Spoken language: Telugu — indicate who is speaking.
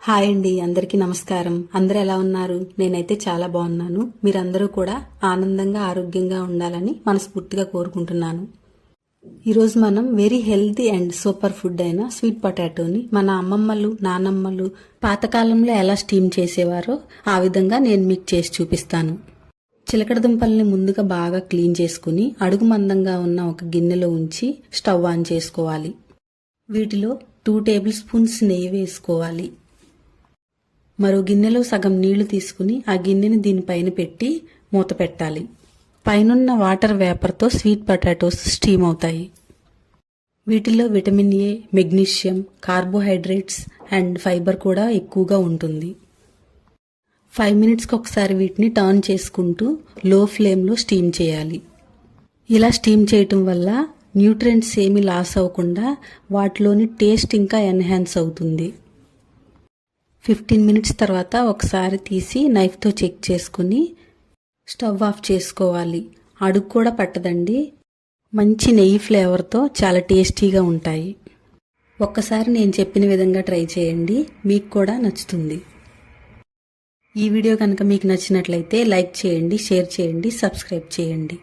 Speaker 1: హాయ్ అండి, అందరికీ నమస్కారం. అందరూ ఎలా ఉన్నారు? నేనైతే చాలా బాగున్నాను. మీరందరూ కూడా ఆనందంగా ఆరోగ్యంగా ఉండాలని మనస్ఫూర్తిగా కోరుకుంటున్నాను. ఈరోజు మనం very healthy and super food అయిన స్వీట్ పొటాటోని మన అమ్మమ్మలు, నానమ్మలు పాతకాలంలో ఎలా స్టీమ్ చేసేవారో ఆ విధంగా నేను మీకు చేసి చూపిస్తాను. చిలకడ దుంపల్ని ముందుగా బాగా క్లీన్ చేసుకుని అడుగు మందంగా ఉన్న ఒక గిన్నెలో ఉంచి స్టవ్ ఆన్ చేసుకోవాలి. వీటిలో 2 టేబుల్ స్పూన్స్ నెయ్యి వేసుకోవాలి. మరో గిన్నెలో సగం నీళ్లు తీసుకుని ఆ గిన్నెని దీనిపైన పెట్టి మూత పెట్టాలి. పైనున్న వాటర్ వేపర్తో స్వీట్ పొటాటోస్ స్టీమ్ అవుతాయి. వీటిలో vitamin A, magnesium, carbohydrates and fibre కూడా ఎక్కువగా ఉంటుంది. 5 మినిట్స్కి ఒకసారి వీటిని టర్న్ చేసుకుంటూ లో ఫ్లేమ్లో స్టీమ్ చేయాలి. ఇలా స్టీమ్ చేయటం వల్ల న్యూట్రియంట్స్ ఏమీ లాస్ అవ్వకుండా వాటిలోని టేస్ట్ ఇంకా ఎన్హాన్స్ అవుతుంది. 15 మినిట్స్ తర్వాత ఒకసారి తీసి నైఫ్తో చెక్ చేసుకుని స్టవ్ ఆఫ్ చేసుకోవాలి. అడుగు కూడా పట్టదండి. మంచి నెయ్యి ఫ్లేవర్తో చాలా టేస్టీగా ఉంటాయి. ఒక్కసారి నేను చెప్పిన విధంగా ట్రై చేయండి, మీకు కూడా నచ్చుతుంది. ఈ వీడియో కనుక మీకు నచ్చినట్లయితే లైక్ చేయండి, షేర్ చేయండి, సబ్స్క్రైబ్ చేయండి.